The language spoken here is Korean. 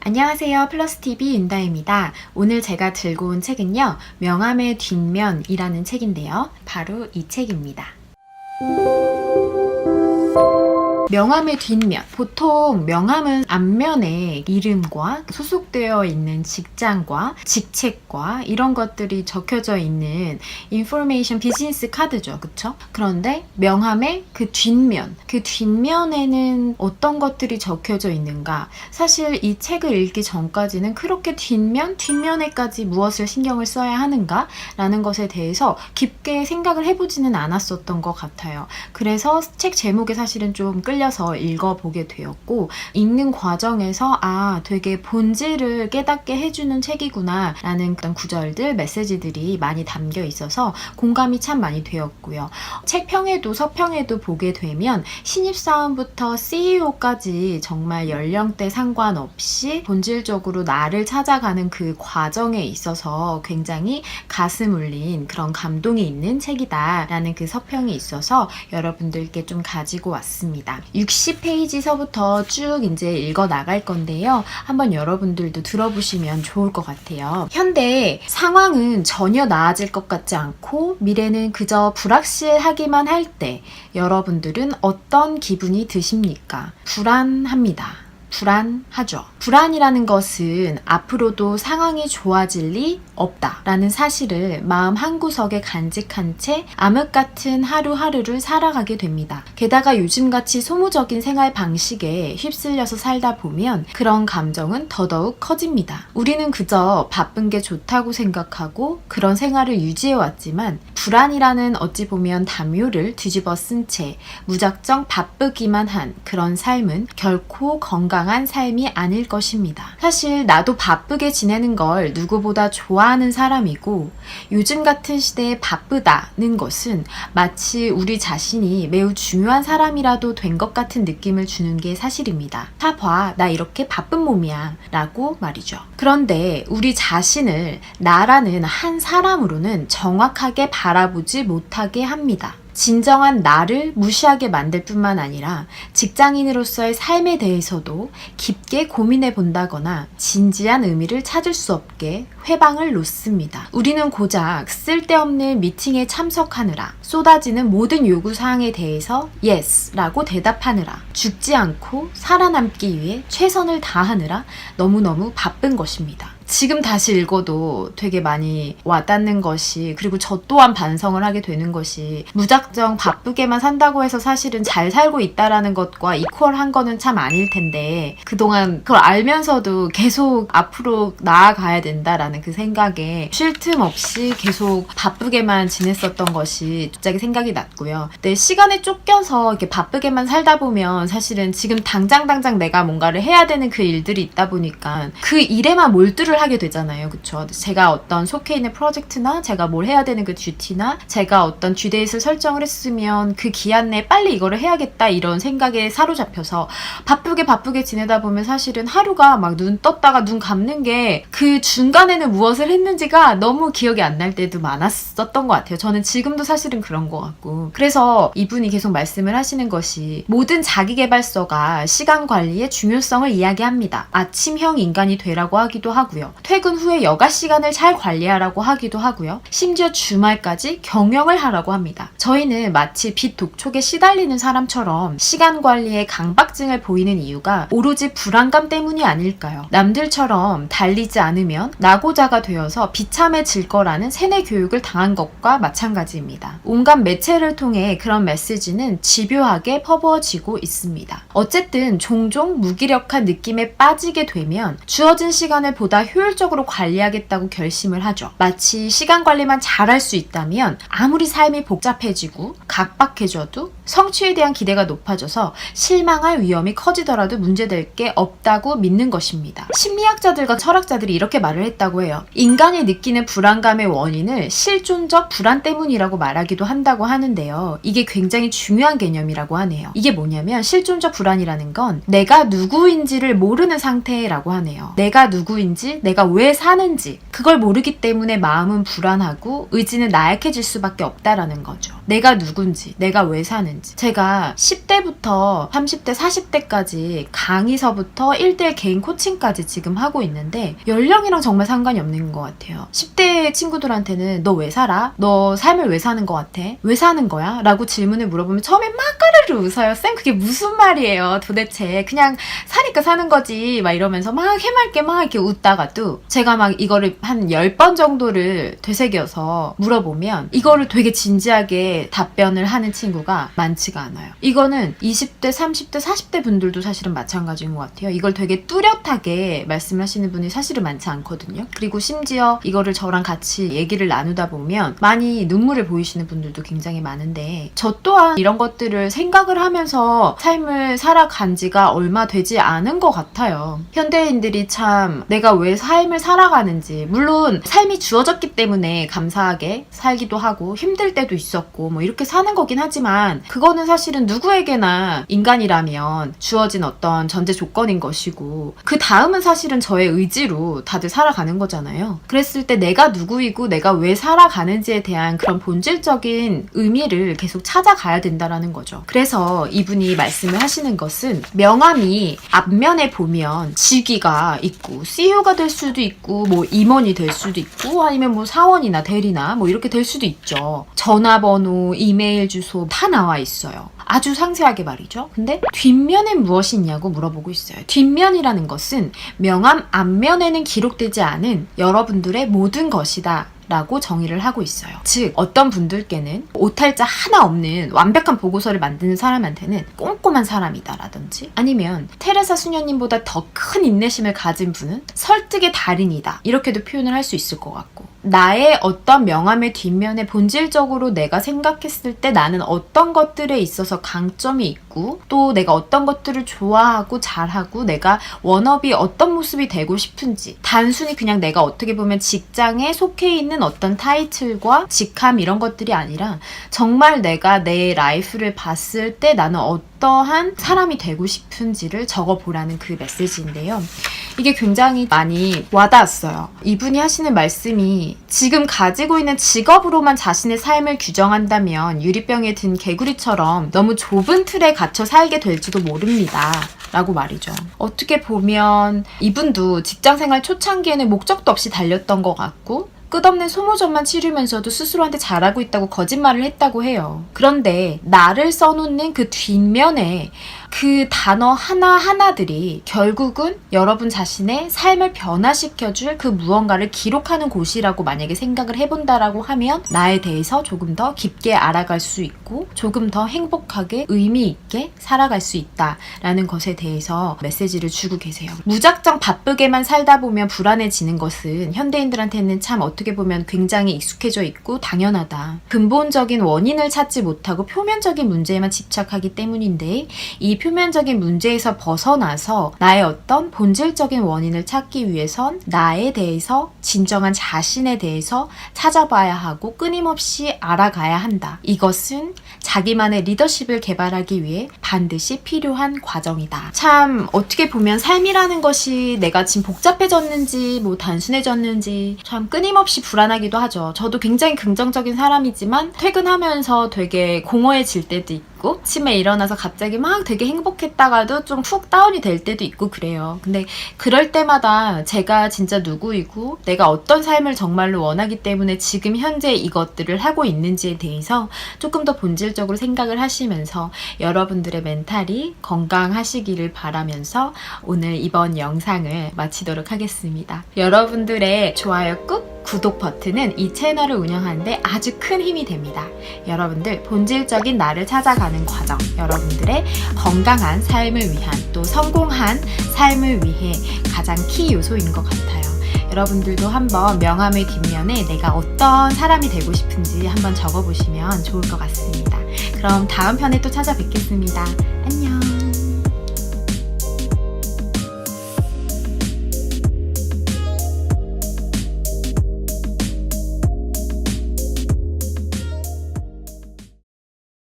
안녕하세요. 플러스TV 윤다입니다. 오늘 제가 들고 온 책은요. 명함의 뒷면이라는 책인데요. 바로 이 책입니다. 명함의 뒷면. 보통 명함은 앞면에 이름과 소속되어 있는 직장과 직책과 이런 것들이 적혀져 있는 인포메이션 비즈니스 카드죠. 그쵸? 그런데 명함의 그 뒷면에는 어떤 것들이 적혀져 있는가? 사실 이 책을 읽기 전까지는 그렇게 뒷면에까지 무엇을 신경을 써야 하는가? 라는 것에 대해서 깊게 생각을 해보지는 않았었던 것 같아요. 그래서 책 제목에 사실은 좀 끌려서 읽어보게 되었고, 읽는 과정에서 되게 본질을 깨닫게 해주는 책이구나 라는 그런 구절들, 메시지들이 많이 담겨 있어서 공감이 참 많이 되었고요. 책 평에도 서평에도 보게 되면 신입사원부터 CEO까지 정말 연령대 상관없이 본질적으로 나를 찾아가는 그 과정에 있어서 굉장히 가슴 울린 그런 감동이 있는 책이다 라는 그 서평이 있어서 여러분들께 좀 가지고 왔습니다. 60페이지서부터 쭉 이제 읽어 나갈 건데요. 한번 여러분들도 들어보시면 좋을 것 같아요. 현대 상황은 전혀 나아질 것 같지 않고 미래는 그저 불확실하기만 할 때 여러분들은 어떤 기분이 드십니까? 불안합니다. 불안하죠. 불안이라는 것은 앞으로도 상황이 좋아질 리 없다라는 사실을 마음 한구석에 간직한 채 암흑 같은 하루하루를 살아가게 됩니다. 게다가 요즘같이 소모적인 생활 방식에 휩쓸려서 살다 보면 그런 감정은 더더욱 커집니다. 우리는 그저 바쁜 게 좋다고 생각하고 그런 생활을 유지해왔지만 불안이라는 어찌 보면 담요를 뒤집어 쓴 채 무작정 바쁘기만 한 그런 삶은 결코 건강한 삶이 아닐 것입니다. 사실 나도 바쁘게 지내는 걸 누구보다 좋아하는 사람이고, 요즘 같은 시대에 바쁘다는 것은 마치 우리 자신이 매우 중요한 사람이라도 된 것 같은 느낌을 주는 게 사실입니다. 다 봐, 나 이렇게 바쁜 몸이야 라고 말이죠. 그런데 우리 자신을 나라는 한 사람으로는 정확하게 바라보지 못하게 합니다. 진정한 나를 무시하게 만들 뿐만 아니라 직장인으로서의 삶에 대해서도 깊게 고민해 본다거나 진지한 의미를 찾을 수 없게 회방을 놓습니다. 우리는 고작 쓸데없는 미팅에 참석하느라 쏟아지는 모든 요구사항에 대해서 yes 라고 대답하느라 죽지 않고 살아남기 위해 최선을 다하느라 너무너무 바쁜 것입니다. 지금 다시 읽어도 되게 많이 와닿는 것이, 그리고 저 또한 반성을 하게 되는 것이, 무작정 바쁘게만 산다고 해서 사실은 잘 살고 있다라는 것과 이퀄한 거는 참 아닐 텐데, 그동안 그걸 알면서도 계속 앞으로 나아가야 된다라는 그 생각에 쉴 틈 없이 계속 바쁘게만 지냈었던 것이 갑자기 생각이 났고요. 근데 시간에 쫓겨서 이렇게 바쁘게만 살다 보면 사실은 지금 당장 내가 뭔가를 해야 되는 그 일들이 있다 보니까 그 일에만 몰두를 하게 되잖아요. 그쵸? 제가 어떤 속해 있는 프로젝트나 제가 뭘 해야 되는 그 듀티나 제가 어떤 듀데이트를 설정을 했으면 그 기한 내에 빨리 이거를 해야겠다 이런 생각에 사로잡혀서 바쁘게 지내다 보면 사실은 하루가 막 눈 떴다가 눈 감는 게 그 중간에는 무엇을 했는지가 너무 기억이 안 날 때도 많았었던 것 같아요. 저는 지금도 사실은 그런 것 같고, 그래서 이분이 계속 말씀을 하시는 것이 모든 자기계발서가 시간 관리의 중요성을 이야기합니다. 아침형 인간이 되라고 하기도 하고요. 퇴근 후에 여가 시간을 잘 관리하라고 하기도 하고요. 심지어 주말까지 경영을 하라고 합니다. 저희는 마치 빛 독촉에 시달리는 사람처럼 시간 관리에 강박증을 보이는 이유가 오로지 불안감 때문이 아닐까요? 남들처럼 달리지 않으면 나고자가 되어서 비참해질 거라는 세뇌 교육을 당한 것과 마찬가지입니다. 온갖 매체를 통해 그런 메시지는 집요하게 퍼부어지고 있습니다. 어쨌든 종종 무기력한 느낌에 빠지게 되면 주어진 시간을 보다 효율적으로 관리하겠다고 결심을 하죠. 마치 시간 관리만 잘할 수 있다면 아무리 삶이 복잡해지고 각박해져도 성취에 대한 기대가 높아져서 실망할 위험이 커지더라도 문제될 게 없다고 믿는 것입니다. 심리학자들과 철학자들이 이렇게 말을 했다고 해요. 인간이 느끼는 불안감의 원인을 실존적 불안 때문이라고 말하기도 한다고 하는데요. 이게 굉장히 중요한 개념이라고 하네요. 이게 뭐냐면 실존적 불안이라는 건 내가 누구인지를 모르는 상태라고 하네요. 내가 누구인지, 내가 왜 사는지 그걸 모르기 때문에 마음은 불안하고 의지는 나약해질 수밖에 없다라는 거죠. 내가 누군지, 내가 왜 사는지. 제가 10대부터 30대, 40대까지 강의서부터 1대1 개인 코칭까지 지금 하고 있는데 연령이랑 정말 상관이 없는 것 같아요. 10대 친구들한테는 너 왜 살아? 너 삶을 왜 사는 것 같아? 왜 사는 거야? 라고 질문을 물어보면 처음에 막 까르르 웃어요. 쌤 그게 무슨 말이에요 도대체. 그냥 사니까 사는 거지 막 이러면서 막 해맑게 막 이렇게 웃다가도 제가 막 이거를 한 10번 정도를 되새겨서 물어보면 이거를 되게 진지하게 답변을 하는 친구가 많지가 않아요. 이거는 20대, 30대, 40대 분들도 사실은 마찬가지인 것 같아요. 이걸 되게 뚜렷하게 말씀하시는 분이 사실은 많지 않거든요. 그리고 심지어 이거를 저랑 같이 얘기를 나누다 보면 많이 눈물을 보이시는 분들도 굉장히 많은데 저 또한 이런 것들을 생각을 하면서 삶을 살아간 지가 얼마 되지 않은 것 같아요. 현대인들이 참 내가 왜 삶을 살아가는지, 물론 삶이 주어졌기 때문에 감사하게 살기도 하고 힘들 때도 있었고 뭐 이렇게 사는 거긴 하지만 그거는 사실은 누구에게나 인간이라면 주어진 어떤 전제 조건인 것이고 그 다음은 사실은 저의 의지로 다들 살아가는 거잖아요. 그랬을 때 내가 누구이고 내가 왜 살아가는지에 대한 그런 본질적인 의미를 계속 찾아가야 된다라는 거죠. 그래서 이분이 말씀을 하시는 것은 명함이 앞면에 보면 직위가 있고 CEO가 될 수도 있고 뭐 임원이 될 수도 있고 아니면 뭐 사원이나 대리나 뭐 이렇게 될 수도 있죠. 전화번호, 이메일 주소 다 나와 있어요. 아주 상세하게 말이죠. 근데 뒷면엔 무엇이 있냐고 물어보고 있어요. 뒷면이라는 것은 명함 앞면에는 기록되지 않은 여러분들의 모든 것이다 라고 정의를 하고 있어요. 즉 어떤 분들께는 오탈자 하나 없는 완벽한 보고서를 만드는 사람한테는 꼼꼼한 사람이다 라든지 아니면 테레사 수녀님보다 더 큰 인내심을 가진 분은 설득의 달인이다 이렇게도 표현을 할 수 있을 것 같고 나의 어떤 명함의 뒷면에 본질적으로 내가 생각했을 때 나는 어떤 것들에 있어서 강점이 있고 또 내가 어떤 것들을 좋아하고 잘하고 내가 워너비 어떤 모습이 되고 싶은지 단순히 그냥 내가 어떻게 보면 직장에 속해 있는 어떤 타이틀과 직함 이런 것들이 아니라 정말 내가 내 라이프를 봤을 때 나는 어떠한 사람이 되고 싶은지를 적어보라는 그 메시지인데요. 이게 굉장히 많이 와닿았어요. 이분이 하시는 말씀이 지금 가지고 있는 직업으로만 자신의 삶을 규정한다면 유리병에 든 개구리처럼 너무 좁은 틀에 갇혀 살게 될지도 모릅니다. 라고 말이죠. 어떻게 보면 이분도 직장생활 초창기에는 목적도 없이 달렸던 것 같고 끝없는 소모전만 치르면서도 스스로한테 잘하고 있다고 거짓말을 했다고 해요. 그런데 나를 써놓는 그 뒷면에 그 단어 하나하나들이 결국은 여러분 자신의 삶을 변화시켜줄 그 무언가를 기록하는 곳이라고 만약에 생각을 해본다라고 하면 나에 대해서 조금 더 깊게 알아갈 수 있고 조금 더 행복하게 의미 있게 살아갈 수 있다라는 것에 대해서 메시지를 주고 계세요. 무작정 바쁘게만 살다 보면 불안해지는 것은 현대인들한테는 참 어떻게 보면 굉장히 익숙해져 있고 당연하다. 근본적인 원인을 찾지 못하고 표면적인 문제에만 집착하기 때문인데 이 표면적인 문제에서 벗어나서 나의 어떤 본질적인 원인을 찾기 위해선 나에 대해서 진정한 자신에 대해서 찾아봐야 하고 끊임없이 알아가야 한다. 이것은 자기만의 리더십을 개발하기 위해 반드시 필요한 과정이다. 참 어떻게 보면 삶이라는 것이 내가 지금 복잡해졌는지 뭐 단순해졌는지 참 끊임없이 불안하기도 하죠. 저도 굉장히 긍정적인 사람이지만 퇴근하면서 되게 공허해질 때도 있고 아침에 일어나서 갑자기 막 되게 행복했다가도 좀 푹 다운이 될 때도 있고 그래요. 근데 그럴 때마다 제가 진짜 누구이고 내가 어떤 삶을 정말로 원하기 때문에 지금 현재 이것들을 하고 있는지에 대해서 조금 더 본질적으로 생각을 하시면서 여러분들의 멘탈이 건강하시기를 바라면서 오늘 이번 영상을 마치도록 하겠습니다. 여러분들의 좋아요 꾹 구독 버튼은 이 채널을 운영하는데 아주 큰 힘이 됩니다. 여러분들 본질적인 나를 찾아가는 과정, 여러분들의 건강한 삶을 위한 또 성공한 삶을 위해 가장 키 요소인 것 같아요. 여러분들도 한번 명함의 뒷면에 내가 어떤 사람이 되고 싶은지 한번 적어보시면 좋을 것 같습니다. 그럼 다음 편에 또 찾아뵙겠습니다. 안녕.